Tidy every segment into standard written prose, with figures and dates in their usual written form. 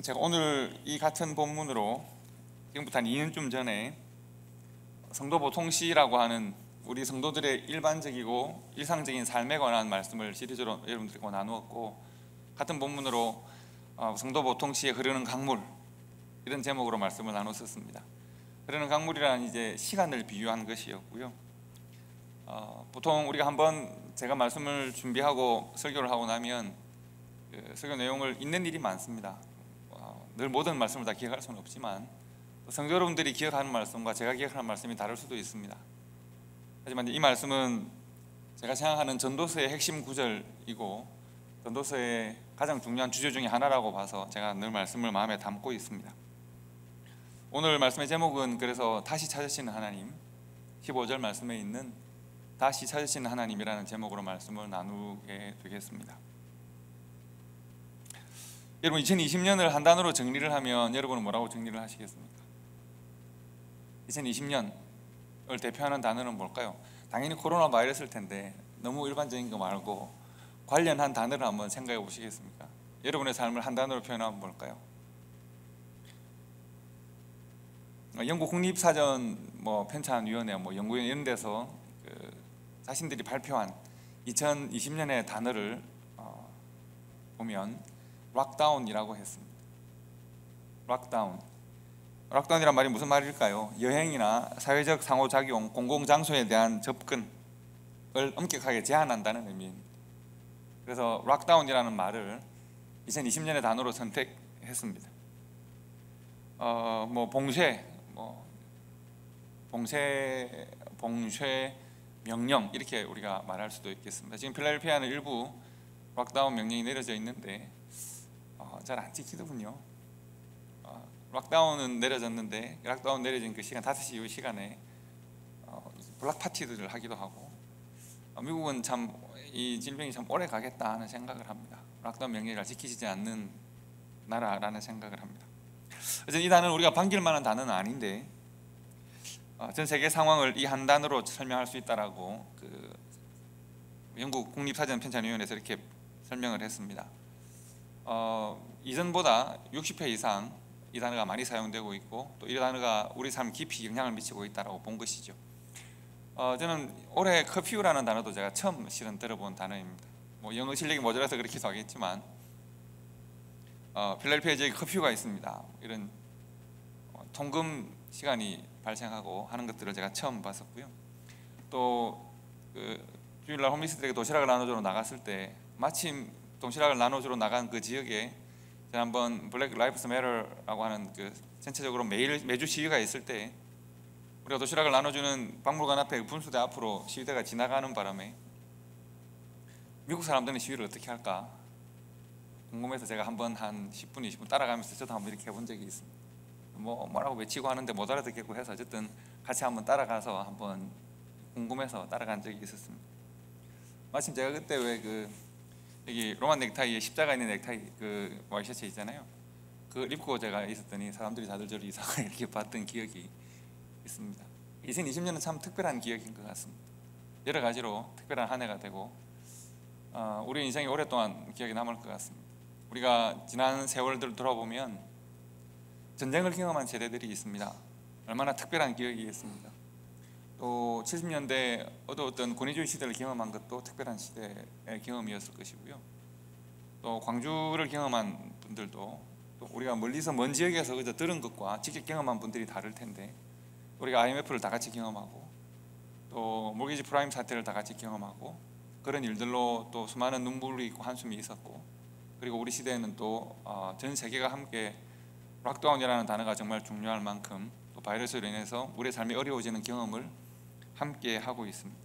제가 오늘 이 같은 본문으로 지금부터 한 2년쯤 전에 성도 보통시라고 하는 우리 성도들의 일반적이고 일상적인 삶에 관한 말씀을 시리즈로 여러분들과 나누었고, 같은 본문으로 성도 보통시에 흐르는 강물, 이런 제목으로 말씀을 나눴었습니다. 흐르는 강물이란 이제 시간을 비유한 것이었고요. 보통 우리가 한번 제가 말씀을 준비하고 설교를 하고 나면 그 설교 내용을 잊는 일이 많습니다. 늘 모든 말씀을 다 기억할 수는 없지만 성도 여러분들이 기억하는 말씀과 제가 기억하는 말씀이 다를 수도 있습니다. 하지만 이 말씀은 제가 생각하는 전도서의 핵심 구절이고 전도서의 가장 중요한 주제 중에 하나라고 봐서 제가 늘 말씀을 마음에 담고 있습니다. 오늘 말씀의 제목은 그래서 다시 찾으시는 하나님, 15절 말씀에 있는 다시 찾으시는 하나님이라는 제목으로 말씀을 나누게 되겠습니다. 여러분, 2020년을 한 단어로 정리를 하면 여러분은 뭐라고 정리를 하시겠습니까? 2020년을 대표하는 단어는 뭘까요? 당연히 코로나 바이러스일 텐데 너무 일반적인 거 말고 관련한 단어를 한번 생각해 보시겠습니까? 여러분의 삶을 한 단어로 표현하면 뭘까요? 영국 국립사전 편찬위원회, 연구원 이런 데서 자신들이 발표한 2020년의 단어를 보면 락다운이라고 했습니다. 락다운이란 말이 무슨 말일까요? 여행이나 사회적 상호작용, 공공장소에 대한 접근을 엄격하게 제한한다는 의미입니다. 그래서 락다운이라는 말을 2020년의 단어로 선택했습니다. 봉쇄 명령, 이렇게 우리가 말할 수도 있겠습니다. 지금 필라델피아는 일부 락다운 명령이 내려져 있는데 잘 안 지키더군요. 락다운은 내려졌는데 락다운 내려진 그 시간 5시 이후 시간에 블락 파티들을 하기도 하고, 미국은 참 이 질병이 참 오래 가겠다 하는 생각을 합니다. 락다운 명령을 지키지 않는 나라라는 생각을 합니다. 이 단어는 우리가 반길 만한 단어는 아닌데 전 세계 상황을 이 한 단어로 설명할 수 있다라고 영국 국립사전 편찬위원회에서 이렇게 설명을 했습니다. 이전보다 60회 이상 이 단어가 많이 사용되고 있고, 또 이 단어가 우리 삶 깊이 영향을 미치고 있다고 본 것이죠. 저는 올해 커퓨라는 단어도 제가 처음 실은 들어본 단어입니다. 영어 실력이 모자라서 그렇기도 하겠지만 필라델피아 지역에 커퓨가 있습니다. 이런 통금 시간이 발생하고 하는 것들을 제가 처음 봤었고요. 또 주일날 홈리스들에게 도시락을 나눠주러 나갔을 때 마침 도시락을 나눠주러 나간 그 지역에 지난번 블랙 라이브스 매터라고 하는 전체적으로 매주 시위가 있을 때 우리가 도시락을 나눠주는 박물관 앞에 분수대 앞으로 시위대가 지나가는 바람에 미국 사람들은 시위를 어떻게 할까 궁금해서 제가 한번 한 10분, 20분 따라가면서 저도 한번 이렇게 해본 적이 있습니다. 뭐라고 외치고 하는데 못 알아듣겠고 해서 어쨌든 같이 한번 따라가서 한번 궁금해서 따라간 적이 있었습니다. 마침 제가 그때 여기 로만 넥타이에 십자가 있는 넥타이 와이셔츠 있잖아요. 그걸 입고 제가 있었더니 사람들이 다들 저를 이상하게 이렇게 봤던 기억이 있습니다. 2020년은 참 특별한 기억인 것 같습니다. 여러 가지로 특별한 한 해가 되고 우리 인생이 오랫동안 기억에 남을 것 같습니다. 우리가 지난 세월들 돌아보면 전쟁을 경험한 세대들이 있습니다. 얼마나 특별한 기억이겠습니까? 또 70년대 어두웠던 권위주의 시대를 경험한 것도 특별한 시대의 경험이었을 것이고요. 또 광주를 경험한 분들도 또 우리가 멀리서 먼 지역에서 그저 들은 것과 직접 경험한 분들이 다를 텐데, 우리가 IMF를 다 같이 경험하고 또 모기지 프라임 사태를 다 같이 경험하고 그런 일들로 또 수많은 눈물이 있고 한숨이 있었고, 그리고 우리 시대에는 또 전 세계가 함께 락다운이라는 단어가 정말 중요할 만큼 또 바이러스로 인해서 우리의 삶이 어려워지는 경험을 함께 하고 있습니다.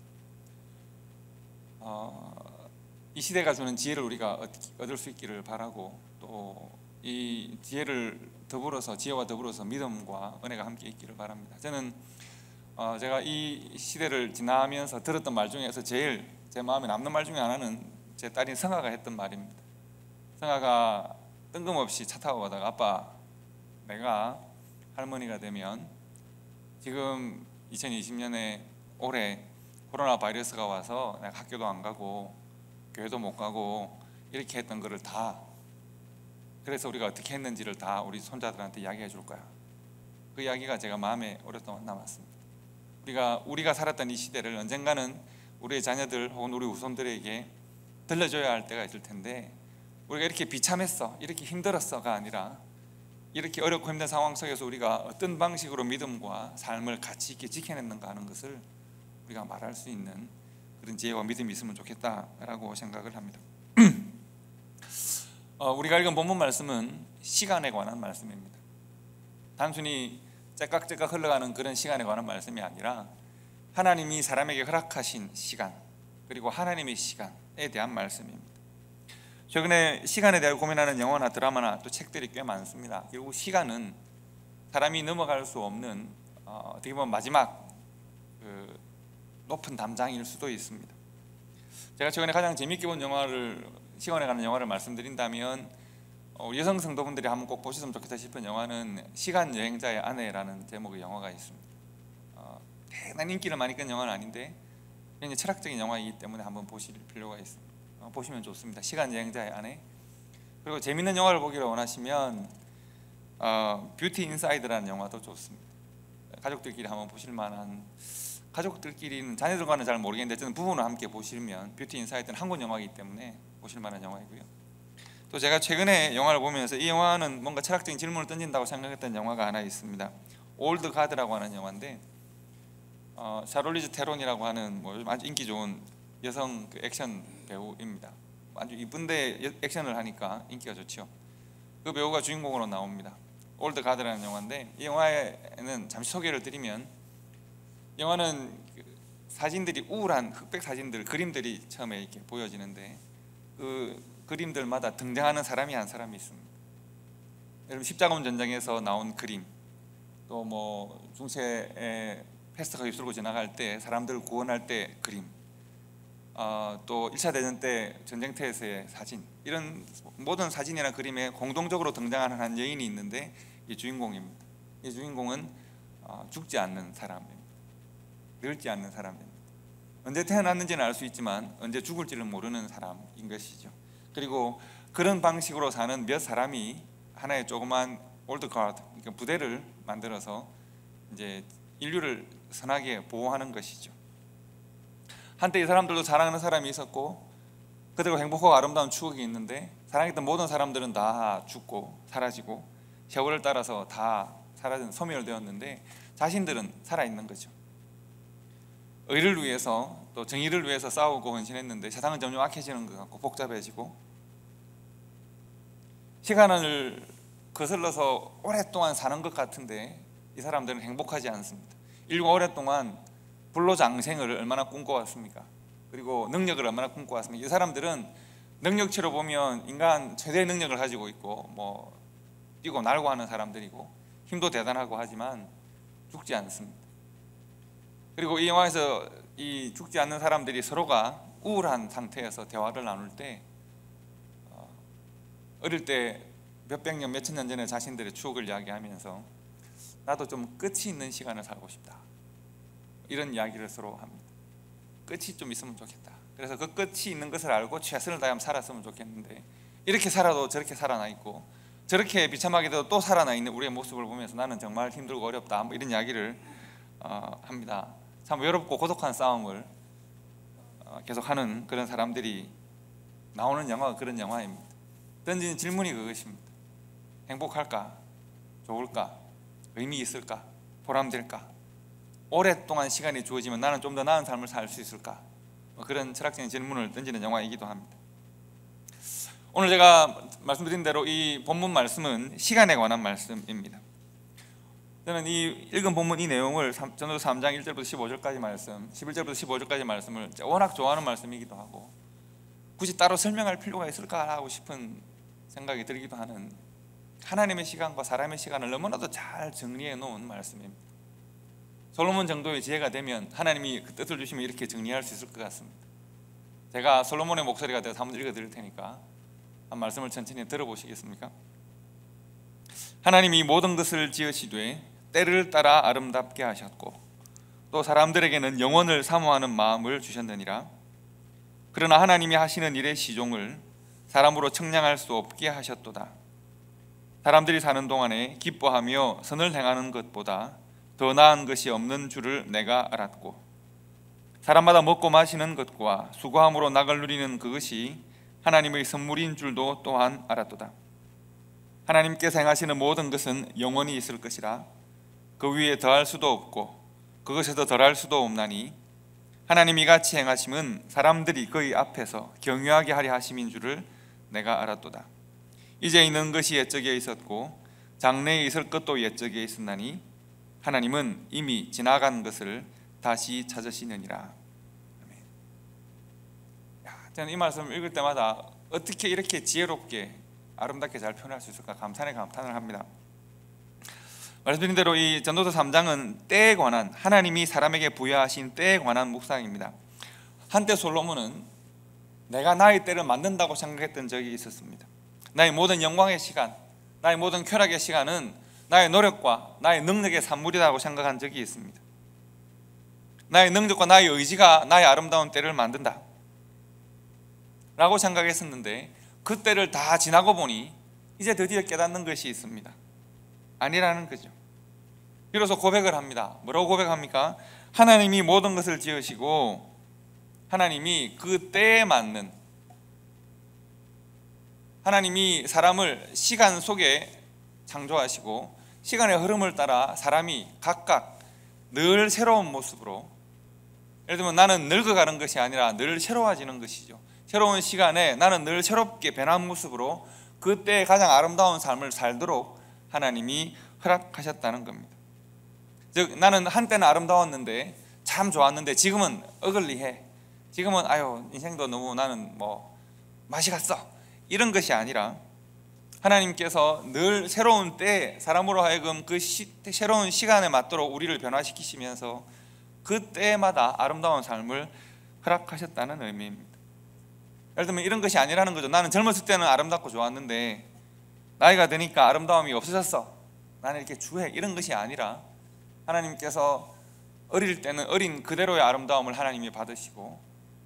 이 시대가 주는 지혜를 우리가 얻을 수 있기를 바라고, 또 이 지혜와 더불어서 믿음과 은혜가 함께 있기를 바랍니다. 저는 제가 이 시대를 지나면서 들었던 말 중에서 제일 제 마음에 남는 말 중에 하나는 제 딸인 성아가 했던 말입니다. 성아가 뜬금없이 차 타고 가다가 아빠, 내가 할머니가 되면 지금 2020년에 올해 코로나 바이러스가 와서 내가 학교도 안 가고 교회도 못 가고 이렇게 했던 거를 다 그래서 우리가 어떻게 했는지를 다 우리 손자들한테 이야기해 줄 거야. 그 이야기가 제가 마음에 오랫동안 남았습니다. 우리가 살았던 이 시대를 언젠가는 우리의 자녀들 혹은 우리 후손들에게 들려줘야 할 때가 있을 텐데, 우리가 이렇게 비참했어, 이렇게 힘들었어가 아니라 이렇게 어렵고 힘든 상황 속에서 우리가 어떤 방식으로 믿음과 삶을 가치 있게 지켜냈는가 하는 것을 우리가 말할 수 있는 그런 지혜와 믿음이 있으면 좋겠다라고 생각을 합니다. 우리가 읽은 본문 말씀은 시간에 관한 말씀입니다. 단순히 째깍째깍 흘러가는 그런 시간에 관한 말씀이 아니라 하나님이 사람에게 허락하신 시간, 그리고 하나님의 시간에 대한 말씀입니다. 최근에 시간에 대해 고민하는 영화나 드라마나 또 책들이 꽤 많습니다. 결국 시간은 사람이 넘어갈 수 없는 어떻게 보면 마지막 높은 담장일 수도 있습니다. 제가 최근에 가장 재미있게 본 시간에 가는 영화를 말씀드린다면 여성 성도분들이 한번 꼭 보셨으면 좋겠다 싶은 영화는 시간 여행자의 아내라는 제목의 영화가 있습니다. 대단히 인기를 많이 끈 영화는 아닌데 굉장히 철학적인 영화이기 때문에 한번 보실 필요가 있습니다. 보시면 좋습니다. 시간 여행자의 아내. 그리고 재밌는 영화를 보기를 원하시면 뷰티 인사이드라는 영화도 좋습니다. 가족들끼리 한번 보실 만한, 가족들끼리는 자녀들과는 잘 모르겠는데 저는 부부는 함께 보시면 뷰티 인사이드는 한국 영화이기 때문에 보실 만한 영화이고요. 또 제가 최근에 영화를 보면서 이 영화는 뭔가 철학적인 질문을 던진다고 생각했던 영화가 하나 있습니다. 올드 가드라고 하는 영화인데 샤롤리즈 테론이라고 하는 아주 인기 좋은 여성 액션 배우입니다. 아주 이쁜데 액션을 하니까 인기가 좋죠. 그 배우가 주인공으로 나옵니다. 올드 가드라는 영화인데, 이 영화에는 잠시 소개를 드리면, 영화는 사진들이 우울한 흑백 사진들, 그림들이 처음에 이렇게 보여지는데 그 그림들마다 등장하는 사람이 한 사람이 있습니다. 여러분, 십자군 전쟁에서 나온 그림, 또 뭐 중세에 패스트가 휩쓸고 지나갈 때 사람들을 구원할 때 그림, 또 1차 대전 때 전쟁터에서의 사진, 이런 모든 사진이나 그림에 공동적으로 등장하는 한 여인이 있는데 이 주인공입니다. 이 주인공은 죽지 않는 사람입니다. 늙지 않는 사람입니다. 언제 태어났는지는 알 수 있지만 언제 죽을지를 모르는 사람인 것이죠. 그리고 그런 방식으로 사는 몇 사람이 하나의 조그만 올드 가드, 그러니까 부대를 만들어서 이제 인류를 선하게 보호하는 것이죠. 한때 이 사람들도 사랑하는 사람이 있었고 그들과 행복하고 아름다운 추억이 있는데, 사랑했던 모든 사람들은 다 죽고 사라지고 세월을 따라서 다 사라진, 소멸되었는데 자신들은 살아있는 거죠. 의를 위해서 또 정의를 위해서 싸우고 헌신했는데 세상은 점점 악해지는 것 같고 복잡해지고, 시간을 거슬러서 오랫동안 사는 것 같은데 이 사람들은 행복하지 않습니다. 인류가 오랫동안 불로장생을 얼마나 꿈꿔왔습니까? 그리고 능력을 얼마나 꿈꿔왔습니까? 이 사람들은 능력치로 보면 인간 최대의 능력을 가지고 있고 뭐 뛰고 날고 하는 사람들이고 힘도 대단하고 하지만 죽지 않습니다. 그리고 이 영화에서 이 죽지 않는 사람들이 서로가 우울한 상태에서 대화를 나눌 때 어릴 때 몇백 년, 몇천 년 전에 자신들의 추억을 이야기하면서 나도 좀 끝이 있는 시간을 살고 싶다, 이런 이야기를 서로 합니다. 끝이 좀 있으면 좋겠다. 그래서 그 끝이 있는 것을 알고 최선을 다하며 살았으면 좋겠는데, 이렇게 살아도 저렇게 살아나 있고 저렇게 비참하게도 또 살아나 있는 우리의 모습을 보면서 나는 정말 힘들고 어렵다, 뭐 이런 이야기를 합니다. 참 외롭고 고독한 싸움을 계속하는 그런 사람들이 나오는 영화가 그런 영화입니다. 던지는 질문이 그것입니다. 행복할까? 좋을까? 의미 있을까? 보람될까? 오랫동안 시간이 주어지면 나는 좀 더 나은 삶을 살 수 있을까? 그런 철학적인 질문을 던지는 영화이기도 합니다. 오늘 제가 말씀드린 대로 이 본문 말씀은 시간에 관한 말씀입니다. 저는 이 읽은 본문 이 내용을 전도 3장 1절부터 15절까지 말씀, 11절부터 15절까지 말씀을 워낙 좋아하는 말씀이기도 하고 굳이 따로 설명할 필요가 있을까 하고 싶은 생각이 들기도 하는, 하나님의 시간과 사람의 시간을 너무나도 잘 정리해 놓은 말씀입니다. 솔로몬 정도의 지혜가 되면 하나님이 그 뜻을 주시면 이렇게 정리할 수 있을 것 같습니다. 제가 솔로몬의 목소리가 되어서 한번 읽어 드릴 테니까 한 말씀을 천천히 들어보시겠습니까? 하나님이 모든 것을 지으시되 때를 따라 아름답게 하셨고 또 사람들에게는 영원을 사모하는 마음을 주셨느니라. 그러나 하나님이 하시는 일의 시종을 사람으로 측량할 수 없게 하셨도다. 사람들이 사는 동안에 기뻐하며 선을 행하는 것보다 더 나은 것이 없는 줄을 내가 알았고, 사람마다 먹고 마시는 것과 수고함으로 낙을 누리는 그것이 하나님의 선물인 줄도 또한 알았도다. 하나님께서 행하시는 모든 것은 영원히 있을 것이라 그 위에 더할 수도 없고 그것에서 덜할 수도 없나니, 하나님이 이같이 행하심은 사람들이 그의 앞에서 경유하게 하려 하심인 줄을 내가 알았도다. 이제 있는 것이 옛적에 있었고 장래에 있을 것도 옛적에 있었나니 하나님은 이미 지나간 것을 다시 찾으시느니라. 아멘. 저는 이 말씀을 읽을 때마다 어떻게 이렇게 지혜롭게 아름답게 잘 표현할 수 있을까 감탄을 합니다. 말씀드린 대로 이 전도서 3장은 때에 관한, 하나님이 사람에게 부여하신 때에 관한 묵상입니다. 한때 솔로몬은 내가 나의 때를 만든다고 생각했던 적이 있었습니다. 나의 모든 영광의 시간, 나의 모든 쾌락의 시간은 나의 노력과 나의 능력의 산물이라고 생각한 적이 있습니다. 나의 능력과 나의 의지가 나의 아름다운 때를 만든다 라고 생각했었는데, 그 때를 다 지나고 보니 이제 드디어 깨닫는 것이 있습니다. 아니라는 거죠. 비로소 고백을 합니다. 뭐라고 고백합니까? 하나님이 모든 것을 지으시고 하나님이 그 때에 맞는, 하나님이 사람을 시간 속에 창조하시고 시간의 흐름을 따라 사람이 각각 늘 새로운 모습으로, 예를 들면 나는 늙어가는 것이 아니라 늘 새로워지는 것이죠. 새로운 시간에 나는 늘 새롭게 변한 모습으로 그때의 가장 아름다운 삶을 살도록 하나님이 허락하셨다는 겁니다. 즉 나는 한때는 아름다웠는데 참 좋았는데 지금은 어글리해, 지금은 아유 인생도 너무 나는 뭐 맛이 갔어, 이런 것이 아니라 하나님께서 늘 새로운 때에 사람으로 하여금 그 새로운 시간에 맞도록 우리를 변화시키시면서 그 때마다 아름다운 삶을 허락하셨다는 의미입니다. 예를 들면 이런 것이 아니라는 거죠. 나는 젊었을 때는 아름답고 좋았는데 나이가 드니까 아름다움이 없어졌어, 나는 이렇게 추해, 이런 것이 아니라 하나님께서 어릴 때는 어린 그대로의 아름다움을 하나님이 받으시고,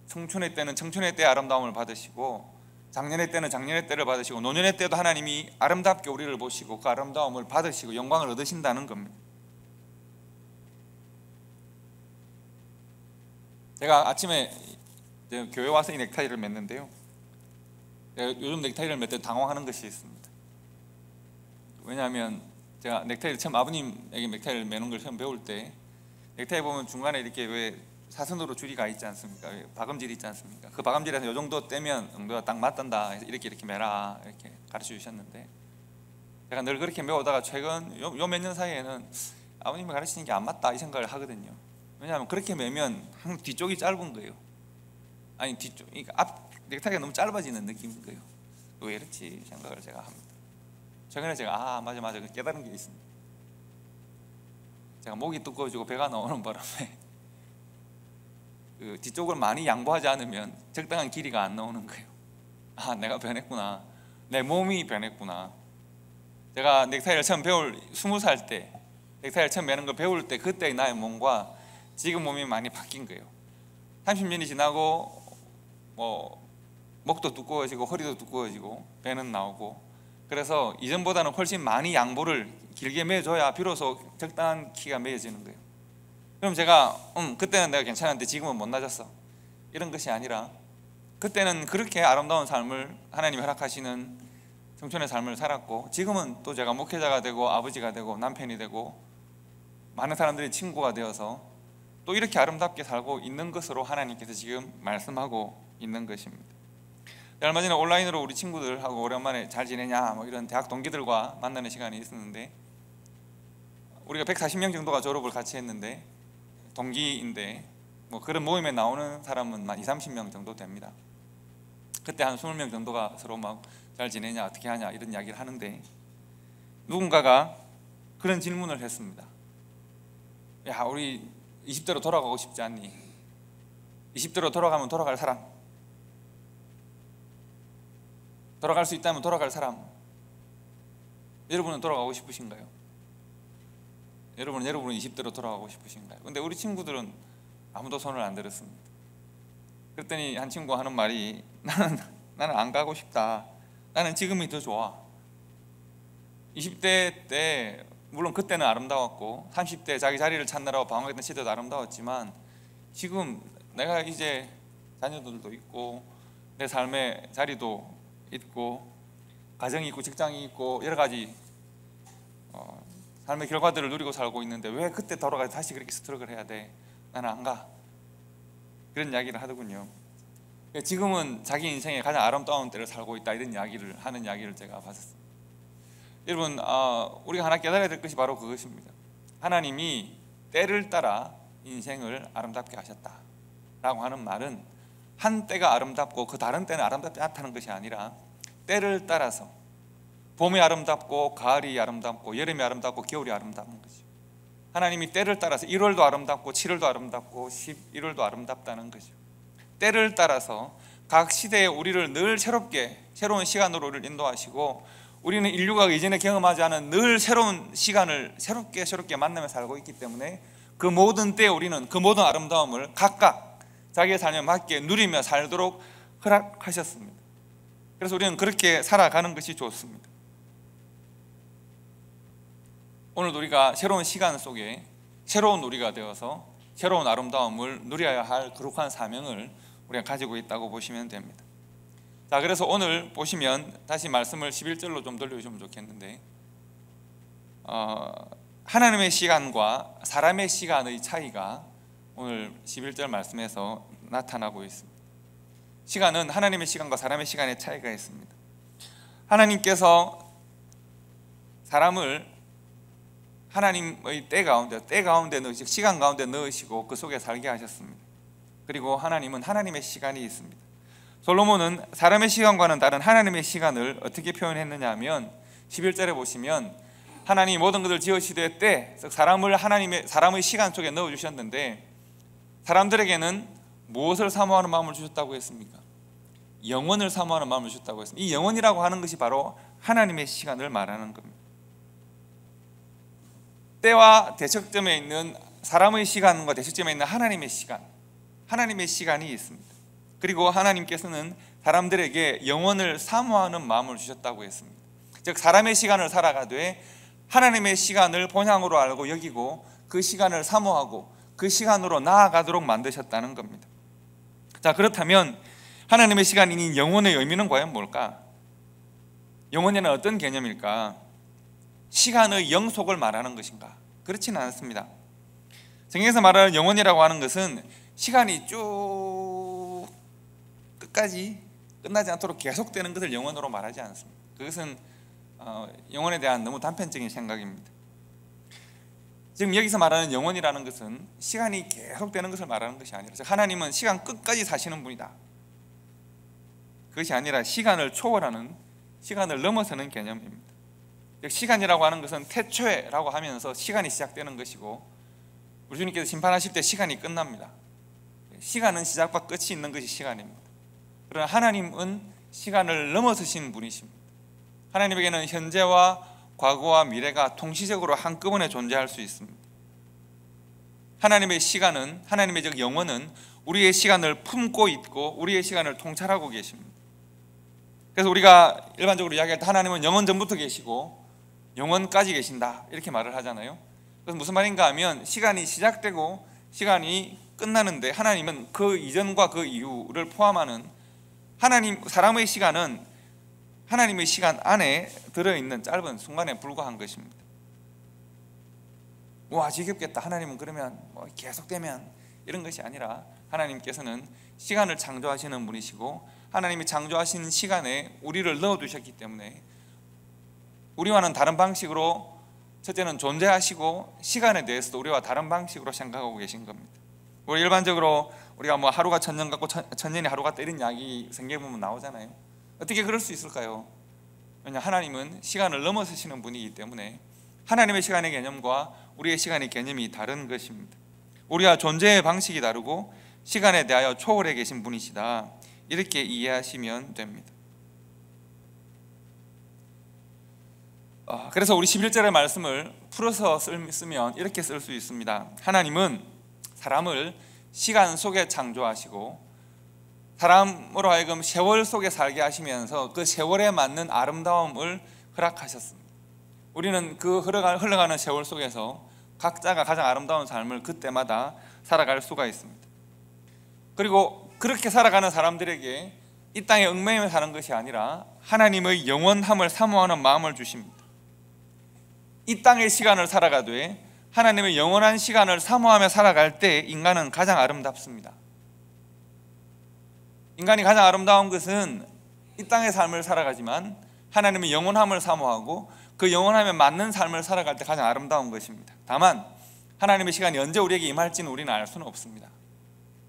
청춘의 때는 청춘의 때의 아름다움을 받으시고, 작년의 때는 작년의 때를 받으시고, 노년의 때도 하나님이 아름답게 우리를 보시고 그 아름다움을 받으시고 영광을 얻으신다는 겁니다. 제가 아침에 교회 와서 이 넥타이를 맸는데요, 요즘 넥타이를 맬 때 당황하는 것이 있습니다. 왜냐하면 제가 넥타이를 처음, 아버님에게 넥타이를 매는 걸 처음 배울 때 넥타이 보면 중간에 이렇게 왜 사선으로 줄이 가 있지 않습니까? 박음질이 있지 않습니까? 그 박음질에서 요 정도 떼면 응도가 딱 맞단다, 이렇게 매라, 이렇게 가르쳐 주셨는데, 제가 늘 그렇게 매오다가 최근 요 몇 년 사이에는 아버님이 가르치는 게 안 맞다 이 생각을 하거든요. 왜냐하면 그렇게 매면 항상 뒤쪽이 짧은 거예요. 아니 뒤쪽, 그러니까 앞 넥타이가 너무 짧아지는 느낌인 거예요. 왜 이렇지 생각을 제가 합니다. 최근에 제가 맞아 깨달은 게 있습니다. 제가 목이 두꺼워지고 배가 나오는 바람에 그 뒤쪽을 많이 양보하지 않으면 적당한 길이가 안 나오는 거예요. 내가 변했구나, 내 몸이 변했구나. 제가 넥타이를 처음 20살 때 넥타이를 처음 매는 걸 배울 때 그때의 나의 몸과 지금 몸이 많이 바뀐 거예요. 30년이 지나고 뭐 목도 두꺼워지고 허리도 두꺼워지고 배는 나오고, 그래서 이전보다는 훨씬 많이 양보를 길게 매줘야 비로소 적당한 키가 매어지는 거예요. 그럼 제가 그때는 내가 괜찮았는데 지금은 못 나졌어, 이런 것이 아니라 그때는 그렇게 아름다운 삶을 하나님이 허락하시는 청춘의 삶을 살았고, 지금은 또 제가 목회자가 되고 아버지가 되고 남편이 되고 많은 사람들이 친구가 되어서 또 이렇게 아름답게 살고 있는 것으로 하나님께서 지금 말씀하고 있는 것입니다. 얼마 전에 온라인으로 우리 친구들하고 오랜만에 잘 지내냐 뭐 이런 대학 동기들과 만나는 시간이 있었는데, 우리가 140명 정도가 졸업을 같이 했는데 동기인데 뭐 그런 모임에 나오는 사람은 한 20-30명 정도 됩니다. 그때 한 20명 정도가 서로 막 잘 지내냐 어떻게 하냐 이런 이야기를 하는데, 누군가가 그런 질문을 했습니다. 야, 우리 20대로 돌아가고 싶지 않니? 20대로 돌아가면 돌아갈 사람, 돌아갈 수 있다면 돌아갈 사람, 여러분은 돌아가고 싶으신가요? 여러분은 20대로 돌아가고 싶으신가요? 근데 우리 친구들은 아무도 손을 안 들었습니다. 그랬더니 한 친구가 하는 말이 나는 안 가고 싶다, 나는 지금이 더 좋아. 20대 때 물론 그때는 아름다웠고 30대 자기 자리를 찾느라고 방황했던 시대도 아름다웠지만 지금 내가 이제 자녀들도 있고 내 삶의 자리도 있고 가정이 있고 직장이 있고 여러 가지 삶의 결과들을 누리고 살고 있는데 왜 그때 돌아가서 다시 그렇게 스트럭을 해야 돼? 나는 안 가. 그런 이야기를 하더군요. 지금은 자기 인생의 가장 아름다운 때를 살고 있다 이런 이야기를 하는 이야기를 제가 봤었습니다. 여러분, 우리가 하나 깨달아야 될 것이 바로 그것입니다. 하나님이 때를 따라 인생을 아름답게 하셨다라고 하는 말은 한 때가 아름답고 그 다른 때는 아름답지 않다는 것이 아니라 때를 따라서 봄이 아름답고 가을이 아름답고 여름이 아름답고 겨울이 아름다운 거죠. 하나님이 때를 따라서 1월도 아름답고 7월도 아름답고 11월도 아름답다는 거죠. 때를 따라서 각 시대에 우리를 늘 새롭게 새로운 시간으로 우리를 인도하시고 우리는 인류가 이전에 경험하지 않은 늘 새로운 시간을 새롭게 만나며 살고 있기 때문에 그 모든 때에 우리는 그 모든 아름다움을 각각 자기의 삶에 맞게 누리며 살도록 허락하셨습니다. 그래서 우리는 그렇게 살아가는 것이 좋습니다. 오늘 우리가 새로운 시간 속에 새로운 우리가 되어서 새로운 아름다움을 누려야 할 거룩한 사명을 우리가 가지고 있다고 보시면 됩니다. 자, 그래서 오늘 보시면 다시 말씀을 11절로 좀 돌려주시면 좋겠는데 하나님의 시간과 사람의 시간의 차이가 오늘 11절 말씀에서 나타나고 있습니다. 시간은 하나님의 시간과 사람의 시간의 차이가 있습니다. 하나님께서 사람을 하나님의 때 가운데 넣으시고 시간 가운데 넣으시고 그 속에 살게 하셨습니다. 그리고 하나님은 하나님의 시간이 있습니다. 솔로몬은 사람의 시간과는 다른 하나님의 시간을 어떻게 표현했느냐 하면 11절에 보시면 하나님이 모든 것을 지으시되 때, 즉 사람의 시간 속에 넣어주셨는데 사람들에게는 무엇을 사모하는 마음을 주셨다고 했습니까? 영원을 사모하는 마음을 주셨다고 했습니다. 이 영원이라고 하는 것이 바로 하나님의 시간을 말하는 겁니다. 때와 대척점에 있는 사람의 시간과 대척점에 있는 하나님의 시간이 있습니다. 그리고 하나님께서는 사람들에게 영원을 사모하는 마음을 주셨다고 했습니다. 즉 사람의 시간을 살아가되 하나님의 시간을 본향으로 알고 여기고 그 시간을 사모하고 그 시간으로 나아가도록 만드셨다는 겁니다. 자, 그렇다면 하나님의 시간인 영원의 의미는 과연 뭘까? 영원이란 어떤 개념일까? 시간의 영속을 말하는 것인가? 그렇지는 않습니다. 성경에서 말하는 영원이라고 하는 것은 시간이 쭉 끝까지 끝나지 않도록 계속되는 것을 영원으로 말하지 않습니다. 그것은 영원에 대한 너무 단편적인 생각입니다. 지금 여기서 말하는 영원이라는 것은 시간이 계속되는 것을 말하는 것이 아니라 하나님은 시간 끝까지 사시는 분이다. 그것이 아니라 시간을 초월하는, 시간을 넘어서는 개념입니다. 시간이라고 하는 것은 태초에라고 하면서 시간이 시작되는 것이고 우리 주님께서 심판하실 때 시간이 끝납니다. 시간은 시작과 끝이 있는 것이 시간입니다. 그러나 하나님은 시간을 넘어서신 분이십니다. 하나님에게는 현재와 과거와 미래가 동시적으로 한꺼번에 존재할 수 있습니다. 하나님의 시간은, 하나님의 즉 영원은 우리의 시간을 품고 있고 우리의 시간을 통찰하고 계십니다. 그래서 우리가 일반적으로 이야기할 때 하나님은 영원 전부터 계시고 영원까지 계신다 이렇게 말을 하잖아요. 그래서 무슨 말인가 하면 시간이 시작되고 시간이 끝나는데 하나님은 그 이전과 그 이후를 포함하는 사람의 시간은 하나님의 시간 안에 들어있는 짧은 순간에 불과한 것입니다. 와, 지겹겠다. 하나님은 그러면 계속되면 이런 것이 아니라 하나님께서는 시간을 창조하시는 분이시고 하나님이 창조하신 시간에 우리를 넣어두셨기 때문에 우리와는 다른 방식으로 첫째는 존재하시고 시간에 대해서도 우리와 다른 방식으로 생각하고 계신 겁니다. 우리 일반적으로 우리가 하루가 천년 같고 천년이 하루 같다 이런 이야기 성경에 보면 나오잖아요. 어떻게 그럴 수 있을까요? 왜냐, 하나님은 시간을 넘어서시는 분이기 때문에 하나님의 시간의 개념과 우리의 시간의 개념이 다른 것입니다. 우리와 존재의 방식이 다르고 시간에 대하여 초월해 계신 분이시다 이렇게 이해하시면 됩니다. 그래서 우리 11절의 말씀을 풀어서 쓰면 이렇게 쓸 수 있습니다. 하나님은 사람을 시간 속에 창조하시고 사람으로 하여금 세월 속에 살게 하시면서 그 세월에 맞는 아름다움을 허락하셨습니다. 우리는 그 흘러가는 세월 속에서 각자가 가장 아름다운 삶을 그때마다 살아갈 수가 있습니다. 그리고 그렇게 살아가는 사람들에게 이 땅에 얽매여 사는 것이 아니라 하나님의 영원함을 사모하는 마음을 주십니다. 이 땅의 시간을 살아가되 하나님의 영원한 시간을 사모하며 살아갈 때 인간은 가장 아름답습니다. 인간이 가장 아름다운 것은 이 땅의 삶을 살아가지만 하나님의 영원함을 사모하고 그 영원함에 맞는 삶을 살아갈 때 가장 아름다운 것입니다. 다만 하나님의 시간이 언제 우리에게 임할지는 우리는 알 수는 없습니다.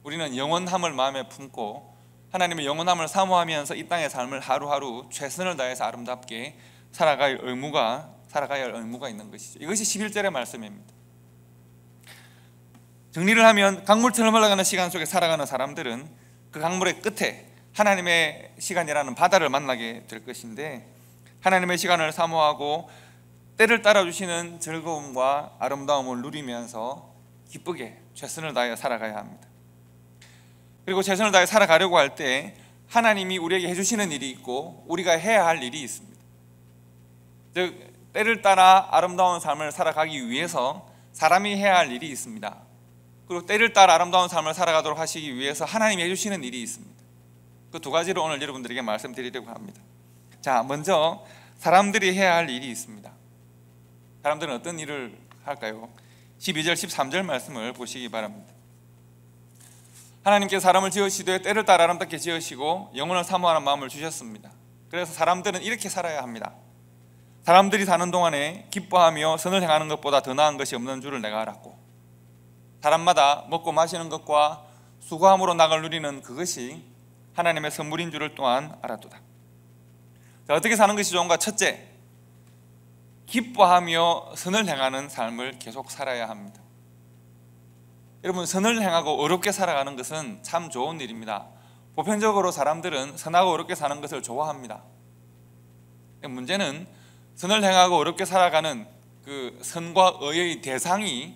우리는 영원함을 마음에 품고 하나님의 영원함을 사모하면서 이 땅의 삶을 하루하루 최선을 다해서 아름답게 살아가야 할 의무가 있는 것이죠. 이것이 11절의 말씀입니다. 정리를 하면 강물처럼 흘러가는 시간 속에 살아가는 사람들은 그 강물의 끝에 하나님의 시간이라는 바다를 만나게 될 것인데, 하나님의 시간을 사모하고 때를 따라주시는 즐거움과 아름다움을 누리면서 기쁘게 최선을 다해 살아가야 합니다. 그리고 최선을 다해 살아가려고 할 때 하나님이 우리에게 해주시는 일이 있고 우리가 해야 할 일이 있습니다. 즉 때를 따라 아름다운 삶을 살아가기 위해서 사람이 해야 할 일이 있습니다. 그리고 때를 따라 아름다운 삶을 살아가도록 하시기 위해서 하나님이 해주시는 일이 있습니다. 그 두 가지를 오늘 여러분들에게 말씀드리려고 합니다. 자, 먼저 사람들이 해야 할 일이 있습니다. 사람들은 어떤 일을 할까요? 12절 13절 말씀을 보시기 바랍니다. 하나님께서 사람을 지으시되 때를 따라 아름답게 지으시고 영혼을 사모하는 마음을 주셨습니다. 그래서 사람들은 이렇게 살아야 합니다. 사람들이 사는 동안에 기뻐하며 선을 행하는 것보다 더 나은 것이 없는 줄을 내가 알았고, 사람마다 먹고 마시는 것과 수고함으로 낙을 누리는 그것이 하나님의 선물인 줄을 또한 알았도다. 자, 어떻게 사는 것이 좋은가? 첫째, 기뻐하며 선을 행하는 삶을 계속 살아야 합니다. 여러분, 선을 행하고 어렵게 살아가는 것은 참 좋은 일입니다. 보편적으로 사람들은 선하고 어렵게 사는 것을 좋아합니다. 문제는 선을 행하고 어렵게 살아가는 그 선과 의의 대상이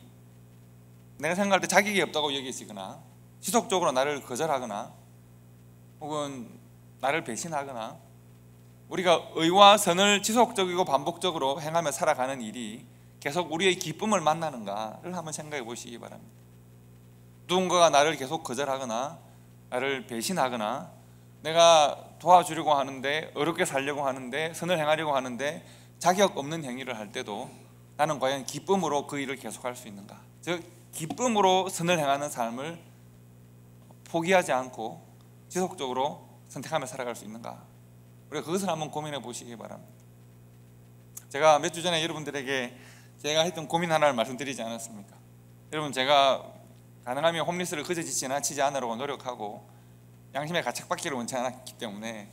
내가 생각할 때 자격이 없다고 여기시거나 지속적으로 나를 거절하거나 혹은 나를 배신하거나, 우리가 의와 선을 지속적이고 반복적으로 행하며 살아가는 일이 계속 우리의 기쁨을 만나는가를 한번 생각해 보시기 바랍니다. 누군가가 나를 계속 거절하거나 나를 배신하거나 내가 도와주려고 하는데, 어렵게 살려고 하는데, 선을 행하려고 하는데 자격 없는 행위를 할 때도 나는 과연 기쁨으로 그 일을 계속할 수 있는가? 즉 기쁨으로 선을 행하는 삶을 포기하지 않고 지속적으로 선택하며 살아갈 수 있는가? 우리가 그것을 한번 고민해 보시기 바랍니다. 제가 몇 주 전에 여러분들에게 제가 했던 고민 하나를 말씀드리지 않았습니까? 여러분, 제가 가능하면 홈리스를 그저 지나치지 않으려고 노력하고 양심의 가책받기를 원치 않았기 때문에,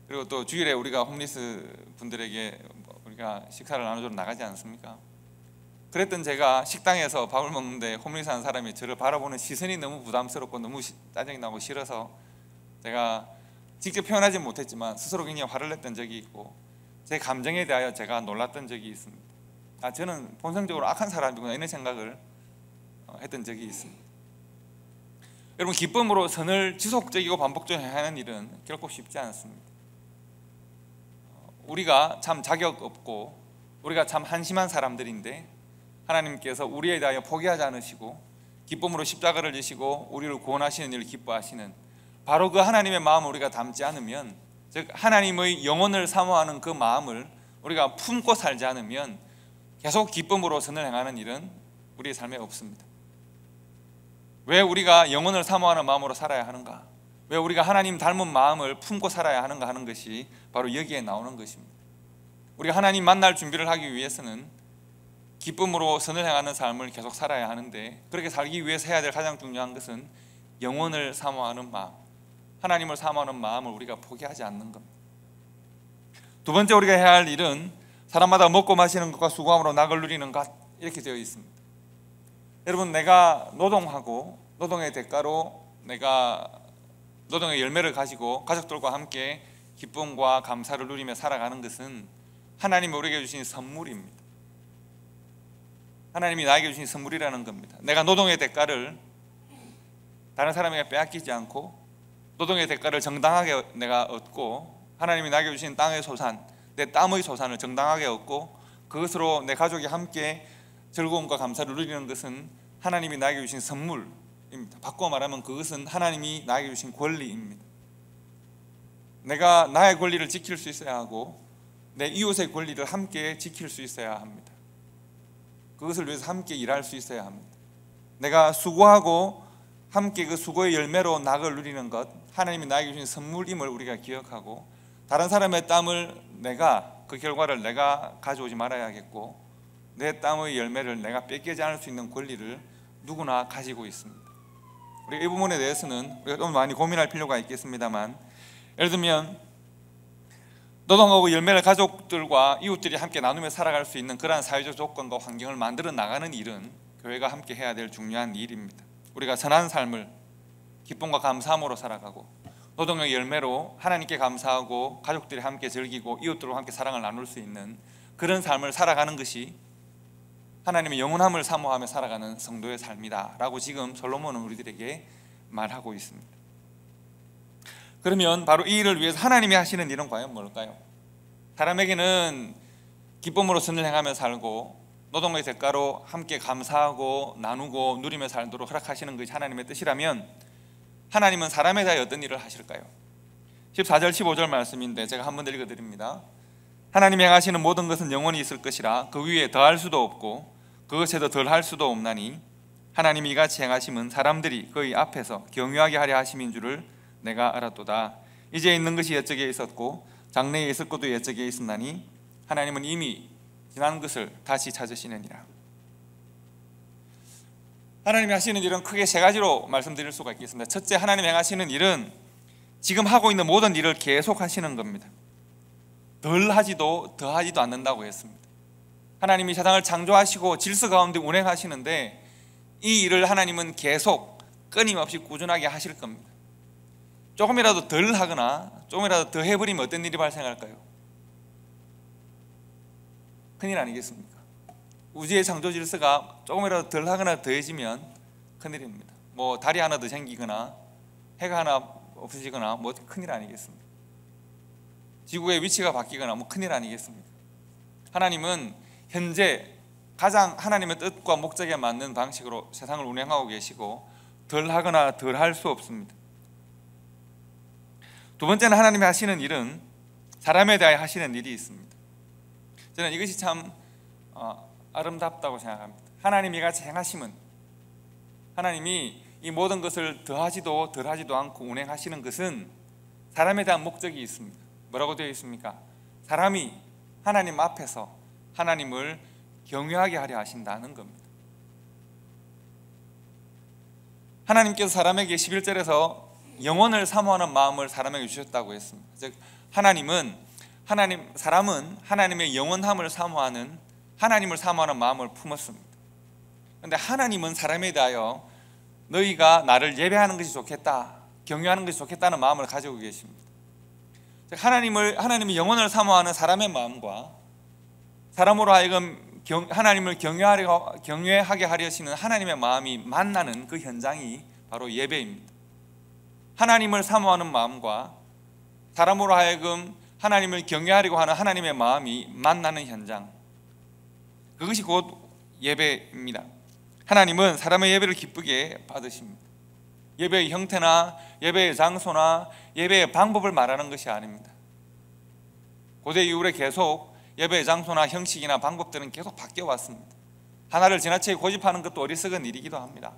그리고 또 주일에 우리가 홈리스 분들에게 우리가 식사를 나눠주러 나가지 않습니까? 그랬던 제가 식당에서 밥을 먹는데 홈리스 하는 사람이 저를 바라보는 시선이 너무 부담스럽고 너무 짜증이 나고 싫어서 제가 직접 표현하지 못했지만 스스로 굉장히 화를 냈던 적이 있고, 제 감정에 대하여 제가 놀랐던 적이 있습니다. 저는 본성적으로 악한 사람이구나 이런 생각을 했던 적이 있습니다. 여러분, 기쁨으로 선을 지속적이고 반복적으로 하는 일은 결코 쉽지 않습니다. 우리가 참 자격 없고 우리가 참 한심한 사람들인데 하나님께서 우리에 대하여 포기하지 않으시고 기쁨으로 십자가를 지시고 우리를 구원하시는 일을 기뻐하시는 바로 그 하나님의 마음을 우리가 담지 않으면, 즉 하나님의 영혼을 사모하는 그 마음을 우리가 품고 살지 않으면 계속 기쁨으로 선을 행하는 일은 우리의 삶에 없습니다. 왜 우리가 영혼을 사모하는 마음으로 살아야 하는가? 왜 우리가 하나님 닮은 마음을 품고 살아야 하는가 하는 것이 바로 여기에 나오는 것입니다. 우리가 하나님 만날 준비를 하기 위해서는 기쁨으로 선을 행하는 삶을 계속 살아야 하는데, 그렇게 살기 위해서 해야 될 가장 중요한 것은 영혼을 사모하는 마음, 하나님을 사모하는 마음을 우리가 포기하지 않는 겁니다. 두 번째 우리가 해야 할 일은 사람마다 먹고 마시는 것과 수고함으로 낙을 누리는 것, 이렇게 되어 있습니다. 여러분, 내가 노동하고 노동의 대가로 내가 노동의 열매를 가지고 가족들과 함께 기쁨과 감사를 누리며 살아가는 것은 하나님이 우리에게 주신 선물입니다. 하나님이 나에게 주신 선물이라는 겁니다. 내가 노동의 대가를 다른 사람에게 빼앗기지 않고 노동의 대가를 정당하게 내가 얻고, 하나님이 나에게 주신 땅의 소산, 내 땀의 소산을 정당하게 얻고 그것으로 내 가족이 함께 즐거움과 감사를 누리는 것은 하나님이 나에게 주신 선물입니다. 바꿔 말하면 그것은 하나님이 나에게 주신 권리입니다. 내가 나의 권리를 지킬 수 있어야 하고 내 이웃의 권리를 함께 지킬 수 있어야 합니다. 그것을 위해서 함께 일할 수 있어야 합니다. 내가 수고하고 함께 그 수고의 열매로 낙을 누리는 것, 하나님이 나에게 주신 선물임을 우리가 기억하고 다른 사람의 땀을 그 결과를 내가 가져오지 말아야겠고 내 땀의 열매를 내가 뺏기지 않을 수 있는 권리를 누구나 가지고 있습니다. 우리가 이 부분에 대해서는 우리가 좀 많이 고민할 필요가 있겠습니다만, 예를 들면 노동하고 열매를 가족들과 이웃들이 함께 나누며 살아갈 수 있는 그러한 사회적 조건과 환경을 만들어 나가는 일은 교회가 함께 해야 될 중요한 일입니다. 우리가 선한 삶을 기쁨과 감사함으로 살아가고 노동의 열매로 하나님께 감사하고 가족들이 함께 즐기고 이웃들과 함께 사랑을 나눌 수 있는 그런 삶을 살아가는 것이 하나님의 영원함을 사모하며 살아가는 성도의 삶이다 라고 지금 솔로몬은 우리들에게 말하고 있습니다. 그러면 바로 이 일을 위해서 하나님이 하시는 일은 과연 뭘까요? 사람에게는 기쁨으로 선을 행하며 살고 노동의 대가로 함께 감사하고 나누고 누리며 살도록 허락하시는 것이 하나님의 뜻이라면 하나님은 사람에 대하여 어떤 일을 하실까요? 14절 15절 말씀인데 제가 한번 읽어드립니다. 하나님이 행하시는 모든 것은 영원히 있을 것이라 그 위에 더할 수도 없고 그것에도 덜할 수도 없나니 하나님이 이같이 행하심은 사람들이 그의 앞에서 경유하게 하려 하심인 줄을 내가 알았도다. 이제 있는 것이 옛적에 있었고 장래에 있을 것도 옛적에 있었나니 하나님은 이미 지난 것을 다시 찾으시느니라. 하나님이 하시는 일은 크게 세 가지로 말씀드릴 수가 있겠습니다. 첫째, 하나님이 행하시는 일은 지금 하고 있는 모든 일을 계속 하시는 겁니다. 덜 하지도 더하지도 않는다고 했습니다. 하나님이 세상을 창조하시고 질서 가운데 운행하시는데 이 일을 하나님은 계속 끊임없이 꾸준하게 하실 겁니다. 조금이라도 덜 하거나 조금이라도 더 해버리면 어떤 일이 발생할까요? 큰일 아니겠습니까? 우주의 창조 질서가 조금이라도 덜 하거나 더해지면 큰일입니다. 뭐 달이 하나 더 생기거나 해가 하나 없어지거나 뭐 큰일 아니겠습니까? 지구의 위치가 바뀌거나 뭐 큰일 아니겠습니까? 하나님은 현재 가장 하나님의 뜻과 목적에 맞는 방식으로 세상을 운행하고 계시고 덜 하거나 덜 할 수 없습니다. 두 번째는 하나님이 하시는 일은 사람에 대하여 하시는 일이 있습니다. 저는 이것이 참 아름답다고 생각합니다. 하나님이 같이 행하심은 하나님이 이 모든 것을 더하지도 덜하지도 않고 운행하시는 것은 사람에 대한 목적이 있습니다. 뭐라고 되어 있습니까? 사람이 하나님 앞에서 하나님을 경외하게 하려 하신다는 겁니다. 하나님께서 사람에게 11절에서 영원을 사모하는 마음을 사람에게 주셨다고 했습니다. 즉 사람은 하나님의 영원함을 사모하는 하나님을 사모하는 마음을 품었습니다. 그런데 하나님은 사람에 대하여 너희가 나를 예배하는 것이 좋겠다, 경외하는 것이 좋겠다는 마음을 가지고 계십니다. 즉 하나님의 영원을 사모하는 사람의 마음과 사람으로 하여금 하나님을 경외하게 하려시는 하나님의 마음이 만나는 그 현장이 바로 예배입니다. 하나님을 사모하는 마음과 사람으로 하여금 하나님을 경외하려고 하는 하나님의 마음이 만나는 현장, 그것이 곧 예배입니다. 하나님은 사람의 예배를 기쁘게 받으십니다. 예배의 형태나 예배의 장소나 예배의 방법을 말하는 것이 아닙니다. 고대 이후에 계속 예배의 장소나 형식이나 방법들은 계속 바뀌어 왔습니다. 하나를 지나치게 고집하는 것도 어리석은 일이기도 합니다.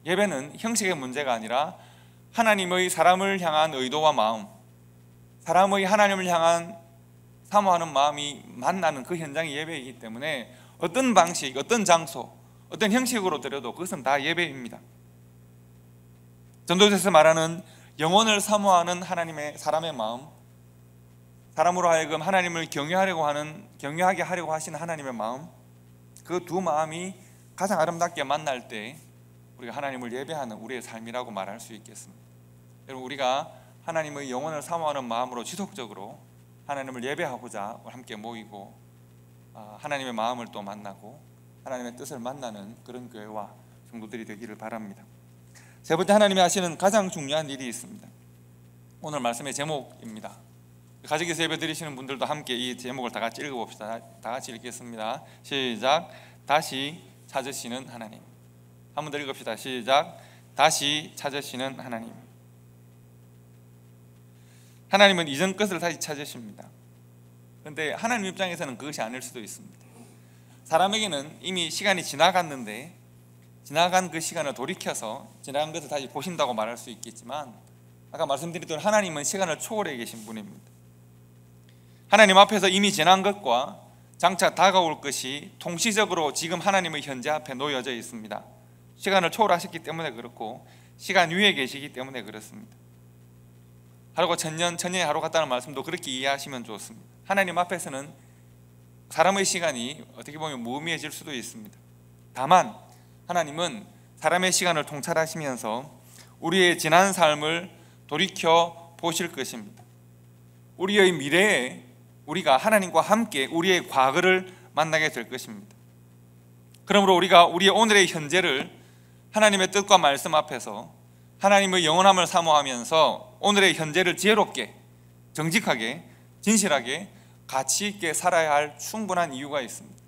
예배는 형식의 문제가 아니라 하나님의 사람을 향한 의도와 마음, 사람의 하나님을 향한 사모하는 마음이 만나는 그 현장이 예배이기 때문에 어떤 방식, 어떤 장소, 어떤 형식으로 드려도 그것은 다 예배입니다. 전도서에서 말하는 영혼을 사모하는 사람의 마음, 사람으로 하여금 하나님을 경외하게 하려고 하시는 하나님의 마음, 그 두 마음이 가장 아름답게 만날 때 우리가 하나님을 예배하는 우리의 삶이라고 말할 수 있겠습니다. 여러분, 우리가 하나님의 영혼을 사모하는 마음으로 지속적으로 하나님을 예배하고자 함께 모이고 하나님의 마음을 또 만나고 하나님의 뜻을 만나는 그런 교회와 성도들이 되기를 바랍니다. 세 번째, 하나님이 하시는 가장 중요한 일이 있습니다. 오늘 말씀의 제목입니다. 가정에서 예배 드리시는 분들도 함께 이 제목을 다 같이 읽어봅시다. 다 같이 읽겠습니다. 시작. 다시 찾으시는 하나님. 한 번 더 읽읍시다. 시작. 다시 찾으시는 하나님. 하나님은 이전 것을 다시 찾으십니다. 그런데 하나님 입장에서는 그것이 아닐 수도 있습니다. 사람에게는 이미 시간이 지나갔는데 지나간 그 시간을 돌이켜서 지나간 것을 다시 보신다고 말할 수 있겠지만, 아까 말씀드렸던 하나님은 시간을 초월해 계신 분입니다. 하나님 앞에서 이미 지난 것과 장차 다가올 것이 동시적으로 지금 하나님의 현재 앞에 놓여져 있습니다. 시간을 초월하셨기 때문에 그렇고 시간 위에 계시기 때문에 그렇습니다. 하루가 천년, 천년이 하루 같다는 말씀도 그렇게 이해하시면 좋습니다. 하나님 앞에서는 사람의 시간이 어떻게 보면 무의미해질 수도 있습니다. 다만 하나님은 사람의 시간을 통찰하시면서 우리의 지난 삶을 돌이켜 보실 것입니다. 우리의 미래에 우리가 하나님과 함께 우리의 과거를 만나게 될 것입니다. 그러므로 우리가 우리의 오늘의 현재를 하나님의 뜻과 말씀 앞에서 하나님의 영원함을 사모하면서 오늘의 현재를 지혜롭게, 정직하게, 진실하게, 가치 있게 살아야 할 충분한 이유가 있습니다.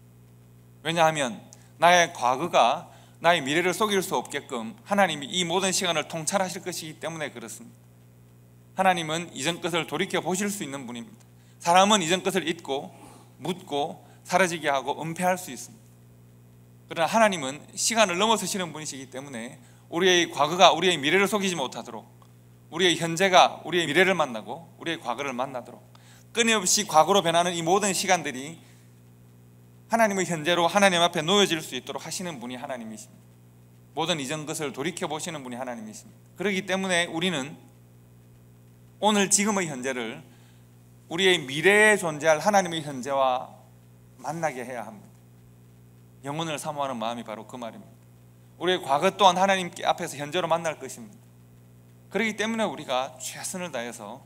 왜냐하면 나의 과거가 나의 미래를 속일 수 없게끔 하나님이 이 모든 시간을 통찰하실 것이기 때문에 그렇습니다. 하나님은 이전 것을 돌이켜 보실 수 있는 분입니다. 사람은 이전 것을 잊고 묻고 사라지게 하고 은폐할 수 있습니다. 그러나 하나님은 시간을 넘어서시는 분이시기 때문에 우리의 과거가 우리의 미래를 속이지 못하도록, 우리의 현재가 우리의 미래를 만나고 우리의 과거를 만나도록 끊임없이 과거로 변하는 이 모든 시간들이 하나님의 현재로 하나님 앞에 놓여질 수 있도록 하시는 분이 하나님이십니다. 모든 이전 것을 돌이켜 보시는 분이 하나님이십니다. 그렇기 때문에 우리는 오늘 지금의 현재를 우리의 미래에 존재할 하나님의 현재와 만나게 해야 합니다. 영혼을 사모하는 마음이 바로 그 말입니다. 우리의 과거 또한 하나님 앞에서 현재로 만날 것입니다. 그렇기 때문에 우리가 최선을 다해서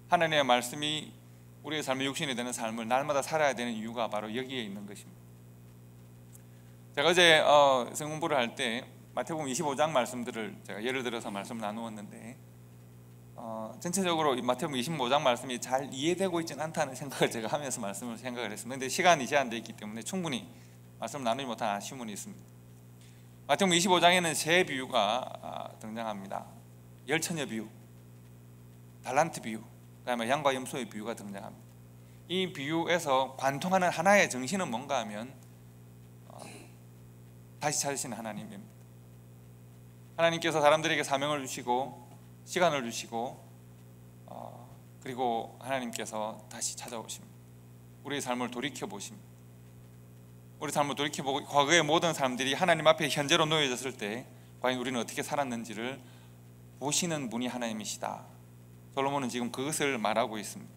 하나님의 말씀이 우리의 삶의 육신이 되는 삶을 날마다 살아야 되는 이유가 바로 여기에 있는 것입니다. 제가 어제 성공부를 할 때 마태복음 25장 말씀들을 제가 예를 들어서 말씀을 나누었는데 전체적으로 마태복음 25장 말씀이 잘 이해되고 있지는 않다는 생각을 제가 하면서 생각을 했습니다. 그런데 시간이 제한되어 있기 때문에 충분히 말씀을 나누지 못한 아쉬움은 있습니다. 마태복음 25장에는 세 비유가 등장합니다. 열처녀 비유, 달란트 비유, 그 다음에 양과 염소의 비유가 등장합니다. 이 비유에서 관통하는 하나의 정신은 뭔가 하면 다시 찾으시는 하나님입니다. 하나님께서 사람들에게 사명을 주시고 시간을 주시고 그리고 하나님께서 다시 찾아오십니다. 우리의 삶을 돌이켜보십니다. 우리 삶을 돌이켜보고 과거의 모든 사람들이 하나님 앞에 현재로 놓여졌을 때 과연 우리는 어떻게 살았는지를 보시는 분이 하나님이시다. 솔로몬은 지금 그것을 말하고 있습니다.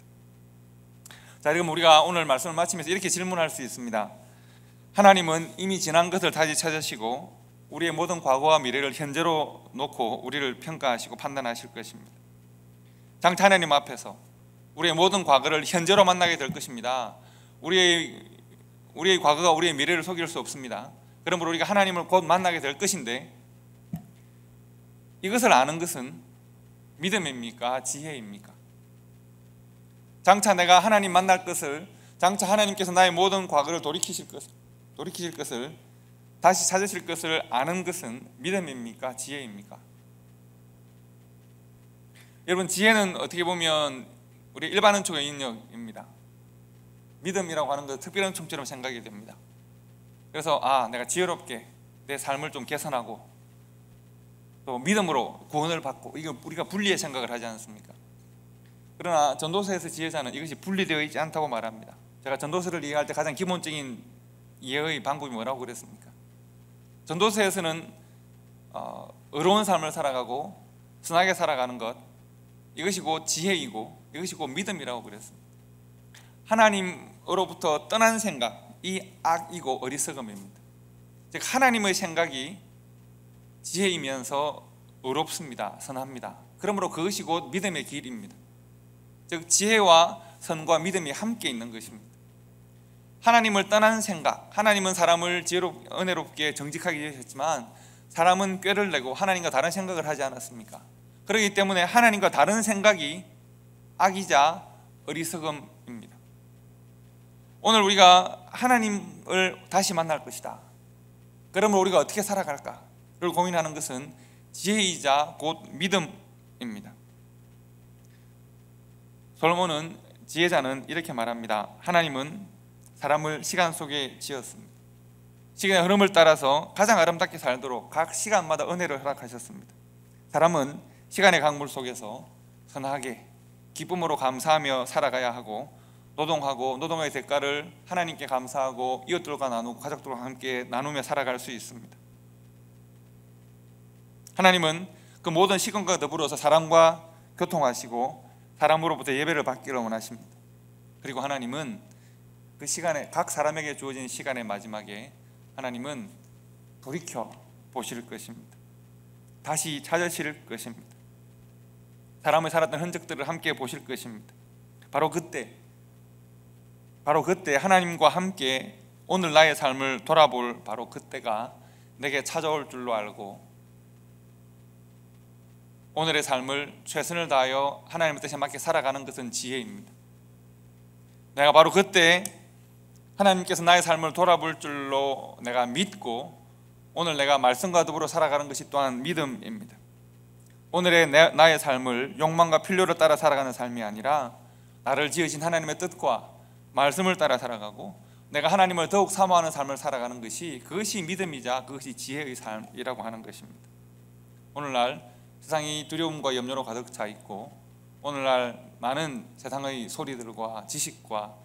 자, 그럼 우리가 오늘 말씀을 마치면서 이렇게 질문할 수 있습니다. 하나님은 이미 지난 것을 다시 찾으시고 우리의 모든 과거와 미래를 현재로 놓고 우리를 평가하시고 판단하실 것입니다. 장차 하나님 앞에서 우리의 모든 과거를 현재로 만나게 될 것입니다. 우리의 과거가 우리의 미래를 속일 수 없습니다. 그러므로 우리가 하나님을 곧 만나게 될 것인데, 이것을 아는 것은 믿음입니까? 지혜입니까? 장차 내가 하나님 만날 것을, 장차 하나님께서 나의 모든 과거를 돌이키실 것을 다시 찾으실 것을 아는 것은 믿음입니까? 지혜입니까? 여러분, 지혜는 어떻게 보면 우리 일반 은총의 인력입니다. 믿음이라고 하는 것은 특별한 은총처럼 생각이 됩니다. 그래서 내가 지혜롭게 내 삶을 좀 개선하고 또 믿음으로 구원을 받고, 이거 우리가 분리의 생각을 하지 않습니까? 그러나 전도서에서 지혜자는 이것이 분리되어 있지 않다고 말합니다. 제가 전도서를 이해할 때 가장 기본적인 이해의 방법이 뭐라고 그랬습니까? 전도서에서는 의로운 삶을 살아가고 선하게 살아가는 것, 이것이 곧 지혜이고 이것이 곧 믿음이라고 그랬습니다. 하나님으로부터 떠난 생각, 이 악이고 어리석음입니다. 즉 하나님의 생각이 지혜이면서 의롭습니다. 선합니다. 그러므로 그것이 곧 믿음의 길입니다. 즉 지혜와 선과 믿음이 함께 있는 것입니다. 하나님을 떠난 생각, 하나님은 사람을 은혜롭게 정직하게 하셨지만 사람은 꾀를 내고 하나님과 다른 생각을 하지 않았습니까? 그렇기 때문에 하나님과 다른 생각이 악이자 어리석음입니다. 오늘 우리가 하나님을 다시 만날 것이다. 그러면 우리가 어떻게 살아갈까를 고민하는 것은 지혜이자 곧 믿음입니다. 솔로몬은 지혜자는 이렇게 말합니다. 하나님은 사람을 시간 속에 지었습니다. 시간의 흐름을 따라서 가장 아름답게 살도록 각 시간마다 은혜를 허락하셨습니다. 사람은 시간의 강물 속에서 선하게 기쁨으로 감사하며 살아가야 하고, 노동하고 노동의 대가를 하나님께 감사하고 이웃들과 나누고 가족들과 함께 나누며 살아갈 수 있습니다. 하나님은 그 모든 시간과 더불어서 사람과 교통하시고 사람으로부터 예배를 받기를 원하십니다. 그리고 하나님은 그 시간에, 각 사람에게 주어진 시간의 마지막에 하나님은 돌이켜 보실 것입니다. 다시 찾으실 것입니다. 사람이 살았던 흔적들을 함께 보실 것입니다. 바로 그때 하나님과 함께 오늘 나의 삶을 돌아볼 바로 그때가 내게 찾아올 줄로 알고, 오늘의 삶을 최선을 다하여 하나님의 뜻에 맞게 살아가는 것은 지혜입니다. 내가 바로 그때 하나님께서 나의 삶을 돌아볼 줄로 내가 믿고, 오늘 내가 말씀과 더불어 살아가는 것이 또한 믿음입니다. 오늘의 나의 삶을 욕망과 필요를 따라 살아가는 삶이 아니라 나를 지으신 하나님의 뜻과 말씀을 따라 살아가고, 내가 하나님을 더욱 사모하는 삶을 살아가는 것이, 그것이 믿음이자 그것이 지혜의 삶이라고 하는 것입니다. 오늘날 세상이 두려움과 염려로 가득 차 있고, 오늘날 많은 세상의 소리들과 지식과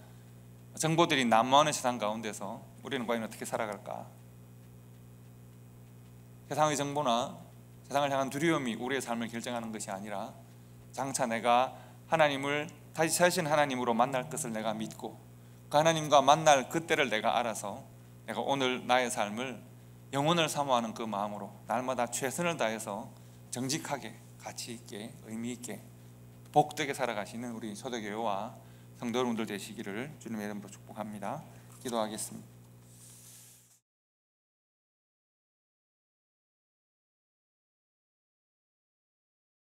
정보들이 난무하는 세상 가운데서 우리는 과연 어떻게 살아갈까? 세상의 정보나 세상을 향한 두려움이 우리의 삶을 결정하는 것이 아니라 장차 내가 하나님을 다시 찾으신 하나님으로 만날 것을 내가 믿고, 그 하나님과 만날 그때를 내가 알아서 내가 오늘 나의 삶을 영혼을 사모하는 그 마음으로 날마다 최선을 다해서 정직하게, 가치 있게, 의미 있게, 복되게 살아가시는 우리 초대교회와 성도 여러분들 되시기를 주님의 이름으로 축복합니다. 기도하겠습니다.